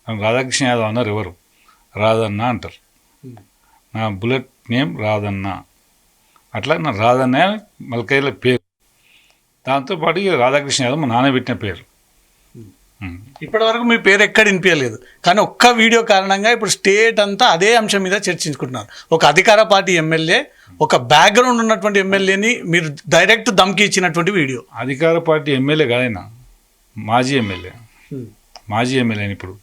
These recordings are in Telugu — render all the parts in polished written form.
రాధాకృష్ణ యాదవ్ అన్నారు ఎవరు, రాధన్న అంటారు. నా బుల్లెట్ నేమ్ రాధన్న, అట్లా నా రాధన్న మల్కయ్యల పేరు. దాంతోపాటు రాధాకృష్ణ యాదవ్ మా నాన్న పెట్టిన పేరు. ఇప్పటి వరకు మీ పేరు ఎక్కడ వినిపించలేదు, కానీ ఒక్క వీడియో కారణంగా ఇప్పుడు స్టేట్ అంతా అదే అంశం మీద చర్చించుకుంటున్నారు. ఒక అధికార పార్టీ ఎమ్మెల్యే, ఒక బ్యాక్గ్రౌండ్ ఉన్నటువంటి ఎమ్మెల్యేని మీరు డైరెక్ట్ దమ్కి ఇచ్చినటువంటి వీడియో. అధికార పార్టీ ఎమ్మెల్యే కాదైనా మాజీ ఎమ్మెల్యే, మాజీ ఎమ్మెల్యే అని, ఇప్పుడు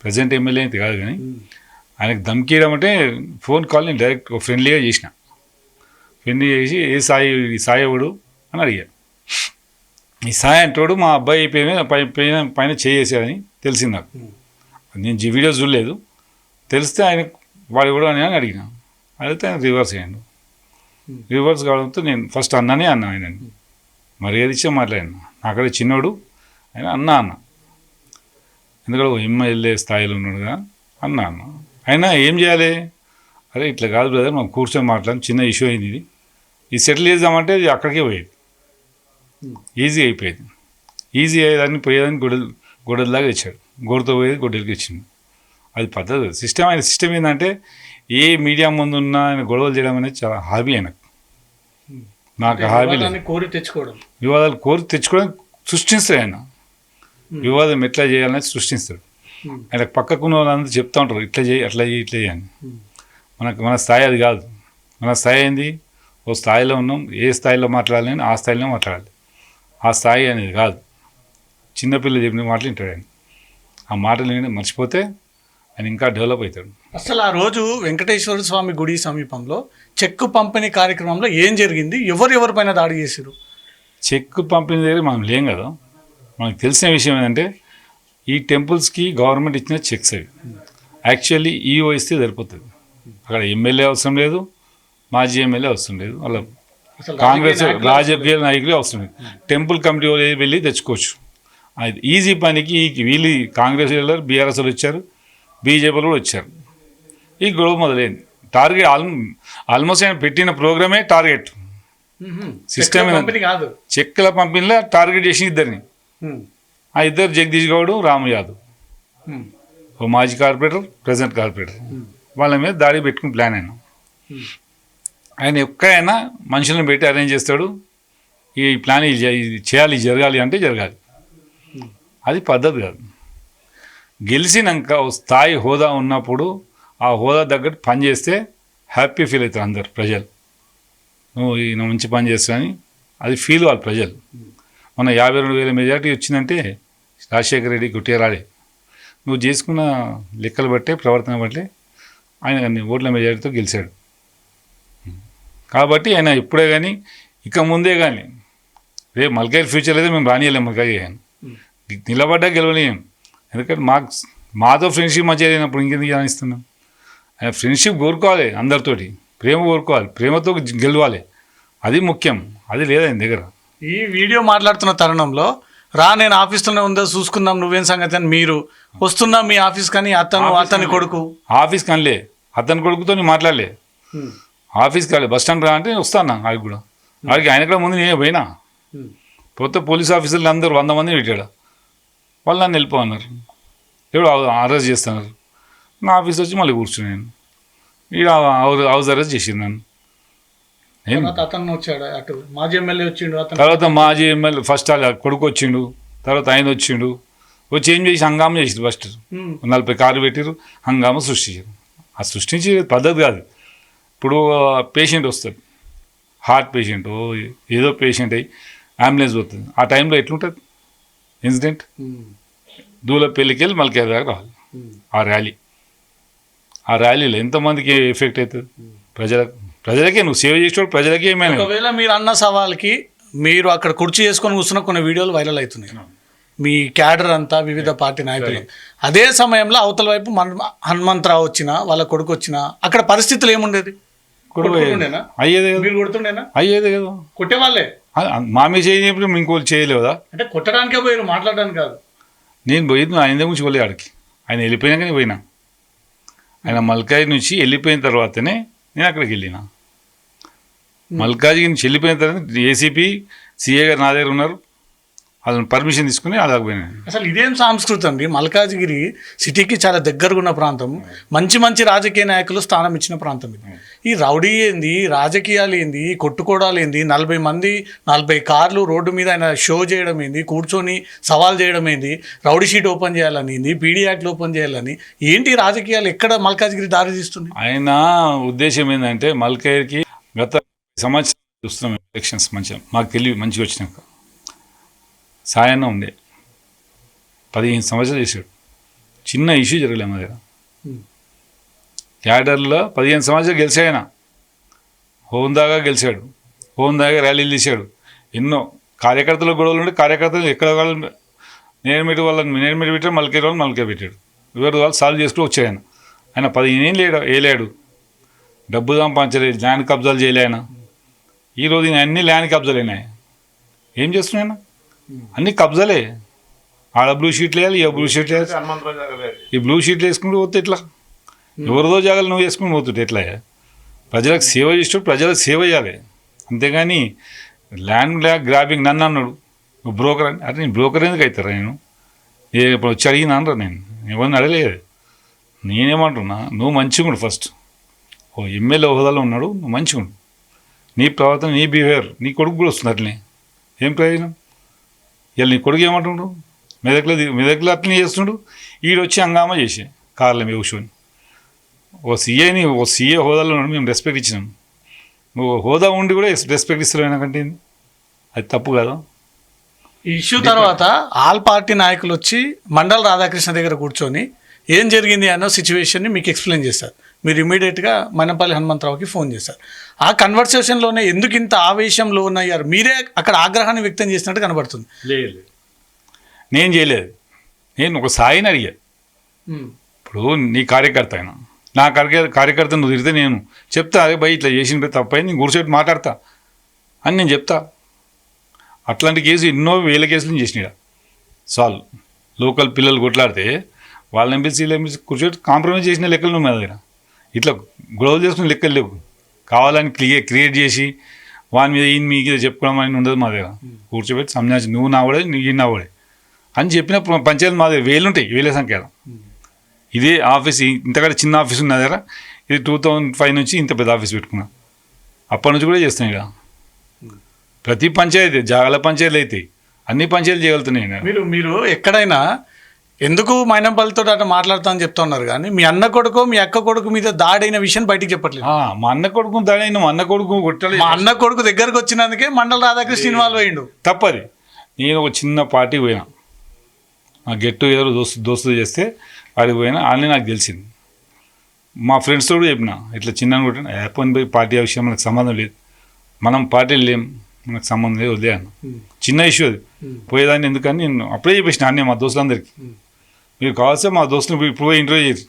ప్రజెంట్ ఎమ్మెల్యే అయితే కాదు. కానీ ఆయనకు దమ్కీయడం అంటే ఫోన్ కాల్ నేను డైరెక్ట్ ఫ్రెండ్లీగా చేసిన. ఫ్రెండ్లీ చేసి ఏ సాయి, ఈ సాయి ఎవడు అని అడిగా. ఈ సాయి అంటాడు మా అబ్బాయి పైన చేసాడని తెలిసింది నాకు. నేను వీడియోస్ చూడలేదు, తెలిస్తే ఆయన వాడు ఎవడు అని అడిగిన. అడిగితే ఆయన రివర్స్ అయ్యాడు. రివర్స్ కావడంతో నేను ఫస్ట్ అన్నానే అన్నా ఆయనని, మర్యాద ఇచ్చే మాట్లాడినా. నాకడే చిన్నోడు ఆయన అన్న ఎందుకంటే ఎమ్మెల్యే స్థాయిలో ఉన్నాడుగా అన్న. అయినా ఏం చేయాలి, అరే ఇట్లా కాదు బ్రదర్, మనం కూర్చొని మాట్లాడడం, చిన్న ఇష్యూ అయింది, ఇది సెటిల్ చేద్దామంటే అది అక్కడికే పోయేది, ఈజీ అయిపోయేది. ఈజీ అయ్యేదాన్ని పోయేదాన్ని గొడవలాగా ఇచ్చాడు. గొడవతో పోయేది గొడ్డలకి ఇచ్చింది. అది పద్ధతి, సిస్టమ్. ఆయన సిస్టమ్ ఏంటంటే ఏ మీడియా ముందు ఉన్న ఆయన గొడవలు చేయడం అనేది చాలా హాబీ ఆయనకు. నాకు హాబీ లేదు. వివాదాలు కోరి తెచ్చుకోవడం సృష్టిస్తాడు ఆయన. వివాదం ఎట్లా చేయాలనేది సృష్టిస్తాడు. ఆయన పక్కకున్న వాళ్ళందరూ చెప్తూ ఉంటారు, ఇట్లా చేయి, అట్లా చేయి, ఇట్లా చేయని. మన స్థాయి అది కాదు. మన స్థాయి ఏంది, ఓ స్థాయిలో ఉన్నాం, ఏ స్థాయిలో మాట్లాడాలని ఆ స్థాయిలో మాట్లాడాలి. ఆ స్థాయి అనేది కాదు. చిన్నపిల్లలు చెప్పిన మాటలు వింటాడు ఆయన. ఆ మాటలు విని మర్చిపోతే ఆయన ఇంకా డెవలప్ అవుతాడు. అసలు ఆ రోజు వెంకటేశ్వర స్వామి గుడి సమీపంలో చెక్కు పంపిణీ కార్యక్రమంలో ఏం జరిగింది, ఎవరిపైన దాడి చేశారు? చెక్కు పంపిణీ దగ్గర మనం లేం కదా. మనకు తెలిసిన విషయం ఏంటంటే ఈ టెంపుల్స్కి గవర్నమెంట్ ఇచ్చిన చెక్స్ అవి. యాక్చువల్లీ ఈఓ ఇస్తే సరిపోతుంది. అక్కడ ఎమ్మెల్యే అవసరం లేదు, మాజీ ఎమ్మెల్యే అవసరం లేదు, వాళ్ళ కాంగ్రెస్ రాజకీయ నాయకులే అవసరం లేదు. టెంపుల్ కమిటీ వాళ్ళు వెళ్ళి తెచ్చుకోవచ్చు. అది ఈజీ పనికి వీళ్ళు కాంగ్రెస్ వెళ్ళారు, బీఆర్ఎస్ వాళ్ళు వచ్చారు, బీజేపీ కూడా వచ్చారు. ఈ గొడవ మొదలైంది. టార్గెట్ ఆల్మోస్ట్ ఆయన పెట్టిన ప్రోగ్రామే టార్గెట్ సిస్టమ్. చెక్కుల పంపిణీలో టార్గెట్ చేసిన ఇద్దరిని. ఆ ఇద్దరు జగదీష్ గౌడ్, రాము యాదవ్, ఓ మాజీ కార్పొరేటర్, ప్రజెంట్ కార్పొరేటర్. వాళ్ళ మీద దాడి పెట్టుకుని ప్లాన్ అయినా. ఆయన ఎక్కడైనా మనుషులను పెట్టి అరేంజ్ చేస్తాడు. ఈ ప్లాన్ ఇది చేయాలి, జరగాలి అంటే జరగాలి. అది పద్ధతి కాదు. గెలిచినాక స్థాయి హోదా ఉన్నప్పుడు ఆ హోదా తగ్గట్టు పని చేస్తే హ్యాపీ ఫీల్ అవుతారు అందరు ప్రజలు. నువ్వు ఈయన మంచి పని చేస్తావని అది ఫీల్ వాళ్ళు ప్రజలు. మన 52,000 మెజార్టీ వచ్చిందంటే రాజశేఖర రెడ్డి గుట్టిగా రాడే. నువ్వు చేసుకున్న లెక్కలు బట్టే, ప్రవర్తన బట్టే ఆయన అన్ని ఓట్ల మెజార్టీతో గెలిచాడు. కాబట్టి ఆయన ఎప్పుడే కానీ, ఇక ముందే కానీ, రేపు మల్కాయి ఫ్యూచర్ అయితే మేము రానియలేం. మల్కాయి నిలబడ్డా గెలవలేం. ఎందుకంటే మాతో ఫ్రెండ్షిప్ మంచిగా లేనప్పుడు ఇంకెందుకు రాణిస్తున్నాం? ఆయన ఫ్రెండ్షిప్ కోరుకోవాలి, అందరితోటి ప్రేమ కోరుకోవాలి, ప్రేమతో గెలవాలి. అది ముఖ్యం. అది లేదా ఆయన దగ్గర. ఈ వీడియో మాట్లాడుతున్న తరుణంలో నేను ఆఫీస్లోనే ఉందో చూసుకుందాం, నువ్వేం సంగతి అని మీరు వస్తున్నా మీ ఆఫీస్ కానీ అతని కొడుకు ఆఫీస్ కనిలే, అతని కొడుకుతో నేను మాట్లాడలే. ఆఫీస్కి వెళ్ళి బస్ స్టాండ్ రా అంటే వస్తాను. ఆడికి కూడా ఆడికి ఆయన కూడా ముందు నేను పోయినా. పోతే పోలీస్ ఆఫీసర్లు అందరూ 100 మందిని పెట్టాడు. వాళ్ళు నన్ను వెళ్ళిపోన్నారు. ఎవడు అరెస్ట్ చేస్తున్నారు. నా ఆఫీస్ వచ్చి మళ్ళీ కూర్చున్నాను. ఈడ హౌస్ అరెస్ట్ చేసింది నన్ను. తర్వాత మాజీ ఎమ్మెల్యే ఫస్ట్ కొడుకు వచ్చిండు, తర్వాత ఆయన వచ్చిండు. వచ్చి ఏం చేసి హంగామా చేసిండు. ఫస్ట్ 40 కార్లు పెట్టిరు, హంగామా సృష్టించారు. ఆ సృష్టించే పద్ధతి కాదు. ఇప్పుడు పేషెంట్ వస్తుంది, హార్ట్ పేషెంట్, ఏదో పేషెంట్ అయ్యి అంబులెన్స్ పోతుంది. ఆ టైంలో ఎట్లుంటుంది ఇన్సిడెంట్? దూలపల్లికి వెళ్ళి మళ్ళీ దాకా రావాలి. ఆ ర్యాలీలో ఎంతమందికి ఎఫెక్ట్ అవుతుంది? ప్రజలకే. నువ్వు సేవ చేసేవాడు ప్రజలకే. ఏమైనా ఒకవేళ మీరు అన్న సవాల్కి మీరు అక్కడ కుర్చీ చేసుకొని కూర్చున్న కొన్ని వీడియోలు వైరల్ అవుతున్నాయి. మీ క్యాడర్ అంతా వివిధ పార్టీ నాయకులు. అదే సమయంలో అవతల వైపు హనుమంతరావు వచ్చినా, వాళ్ళ కొడుకు వచ్చినా, అక్కడ పరిస్థితులు ఏముండేది? అయ్యేది కదా. కొట్టేవాళ్ళే. మా మీద చేయనప్పుడు ఇంకోళ్ళు చేయలేదా? అంటే కొట్టడానికే పోయారు, మాట్లాడడానికి కాదు. నేను పోయింది ఆయన గురించి పోలే. ఆడికి ఆయన వెళ్ళిపోయినాకనే పోయినా. ఆయన మల్కాజ్ నుంచి వెళ్ళిపోయిన తర్వాతనే నేను అక్కడికి వెళ్ళిన. మల్కాజ్ నుంచి వెళ్ళిపోయిన తర్వాత ఏసీపీ, సిఏ గారు నా దగ్గర ఉన్నారు. వాళ్ళని పర్మిషన్ తీసుకుని అలాగ పోయినాను. అసలు ఇదేం సంస్కృతి అండి? మల్కాజ్గిరి సిటీకి చాలా దగ్గరగా ఉన్న ప్రాంతం, మంచి మంచి రాజకీయ నాయకులు స్థానం ఇచ్చిన ప్రాంతం ఇది. ఈ రౌడీ ఏంది, రాజకీయాలు ఏంది, కొట్టుకోవడాలు ఏంది, 40 మంది 40 కార్లు రోడ్డు మీద ఆయన షో చేయడం ఏంది, కూర్చొని సవాల్ చేయడం ఏంది, రౌడీ షీట్ ఓపెన్ చేయాలని ఏంది, పీడీ యాక్ట్లు ఓపెన్ చేయాలని ఏంటి రాజకీయాలు ఎక్కడ మల్కాజ్గిరి దారి తీస్తుంది? ఆయన ఉద్దేశం ఏంటంటే మల్కాజ్గిరికి గత సంవత్సరం చూస్తున్నాం ఎలక్షన్స్ మంచిగా మాకు తెలివి మంచిగా వచ్చినాక సాయన్న ఉండే 15 సంవత్సరాలు చేశాడు. చిన్న ఇష్యూ జరగలే మా దగ్గర. క్యాడర్లో 15 సంవత్సరాలు గెలిచాయన, హోందాగా గెలిచాడు, హోందాగా ర్యాలీలు తీశాడు. ఎన్నో కార్యకర్తల గొడవలు ఉంటే కార్యకర్తలు ఎక్కడ వాళ్ళు నేను పెట్టాడు, మల్కే వాళ్ళు మల్కే పెట్టాడు, ఎవరు వాళ్ళు సాల్వ్ చేసుకుని వచ్చాయన. ఆయన 15 ఏళ్ళు వేయలేడు, డబ్బు సంపాదించలేదు, ల్యాండ్ కబ్జాలు చేయలే ఆయన. ఈరోజు అన్ని ల్యాండ్ కబ్జాలు అయినాయి. ఏం చేస్తున్నాయి ఆయన? అన్ని కబ్జాలే. ఆడ బ్లూ షీట్లు వేయాలి, ఈ బ్లూ షీట్లు వేయాలి, ఈ బ్లూ షీట్లు వేసుకుంటూ పోతే ఎట్లా? ఎవరిదో జాగాలు నువ్వు వేసుకుని పోతుంటే ఎట్లా? ప్రజలకు సేవ చేస్తూ ప్రజలకు సేవ చేయాలి, అంతేగాని ల్యాండ్ గ్రాబింగ్. నన్ను అన్నాడు నువ్వు బ్రోకర్ అని. అంటే నేను బ్రోకర్ ఎందుకు అవుతారా? నేను ఇప్పుడు వచ్చి అడిగినా అనరా? నేను ఎవరిని అడగలేదు. నేనేమంటున్నా, నువ్వు మంచిగా ఉండు ఫస్ట్. ఓ ఎమ్మెల్యే హోదాలో ఉన్నాడు, నువ్వు మంచిగా ఉండు. నీ ప్రవర్తన, నీ బిహేవియర్ నీ కొడుకు కూడా వస్తుంది అట్లనే. ఏం ప్రయోజనం? ఇలా నీ కొడుకు ఏమంటున్నాడు? మెదక్లో అట్లనే చేస్తున్నాడు. ఈడొచ్చి హంగామా చేసే కార్ల మీద కూర్చొని. ఓ సీఏ హోదాలో ఉన్నాడు, మేము రెస్పెక్ట్ ఇచ్చినాం. నువ్వు హోదా ఉండి కూడా రెస్పెక్ట్ ఇస్తున్నావు ఆయనకంటే అది తప్పు కదా? ఈ ఇష్యూ తర్వాత ఆల్ పార్టీ నాయకులు వచ్చి మండల రాధాకృష్ణ దగ్గర కూర్చొని ఏం జరిగింది అన్న సిచ్యువేషన్ని మీకు ఎక్స్ప్లెయిన్ చేశారు. మీరు ఇమీడియట్గా మైనంపల్లి హనుమంతరావుకి ఫోన్ చేశారు. ఆ కన్వర్సేషన్లోనే ఎందుకు ఇంత ఆవేశంలో ఉన్నాయారు? మీరే అక్కడ ఆగ్రహాన్ని వ్యక్తం చేసినట్టు కనబడుతుంది. లేదు, నేను చేయలేదు. నేను ఒక సాయిని అడిగా. ఇప్పుడు నీ కార్యకర్త అయినా నా కార్యకర్త నువ్వు తిరిగితే నేను చెప్తా, అదే భయ్ ఇట్లా చేసిన తప్పైంది, నేను కూర్చోబెట్టి మాట్లాడతా అని నేను చెప్తా. అట్లాంటి కేసు ఎన్నో వేల కేసులు చేసినా సాల్వ్. లోకల్ పిల్లలు కొట్లాడితే వాళ్ళని ఎంపీసీలు కూర్చోబెట్టి కాంప్రమైజ్ చేసిన లెక్కలు నువ్వు మా దగ్గర. ఇట్లా గొడవలు చేసుకుని లెక్కలు లేవు. కావాలని క్రియేట్ చేసి వాని మీద ఈయన మీద చెప్పుకోవడం అని ఉండదు మా దగ్గర. కూర్చోబెట్టి సంజాయించి నువ్వు నావాడే, నువ్వు ఈయన నావాడే అని చెప్పిన పంచాయతీ మా దగ్గర వేలు ఉంటాయి, వేల సంఖ్యలో. ఇదే ఆఫీస్ ఇంతకంటే చిన్న ఆఫీస్ ఉన్న దగ్గర ఇది 2005 నుంచి ఇంత పెద్ద ఆఫీస్ పెట్టుకున్నా. అప్పటి నుంచి కూడా చేస్తున్నాయి ఇక. ప్రతి పంచాయతీ జాగాల పంచాయతీలు అయితే అన్ని పంచాయతీలు చేయగలుగుతున్నాయి. మీరు ఎక్కడైనా ఎందుకు మైనంపల్లితో అట్లా మాట్లాడుతామని చెప్తున్నారు, కానీ మీ అన్న కొడుకు మీ అక్క కొడుకు మీద దాడైన విషయం బయటికి చెప్పట్లేదు. మా అన్న కొడుకు దాడైన, మా అన్న కొడుకు కొట్టలేదు. మా అన్న కొడుకు దగ్గరకు వచ్చినందుకే మండల రాధాకృష్ణ ఇన్వాల్వ్ అయ్యిండు. తప్పది. నేను ఒక చిన్న పార్టీకి పోయినా, ఆ గెట్ టుగెదర్ దోస్తులు చేస్తే వాడికి పోయినా, వాళ్ళని నాకు తెలిసింది. మా ఫ్రెండ్స్తో కూడా చెప్పిన ఇట్లా చిన్న కొట్టిన యాపన్ పోయి పార్టీ విషయం మనకు సంబంధం లేదు, మనం పార్టీలు లేం, మనకు సంబంధం లేదు, వదిలే అన్న. చిన్న ఇష్యూ అది, పోయేదాన్ని ఎందుకని నేను అప్పుడే చెప్పేసిన అన్నీ మా దోస్తులందరికీ. మీరు కావాల్సిన మా దోస్తులు ఇప్పుడు ఇంటర్వ్యూ చేసి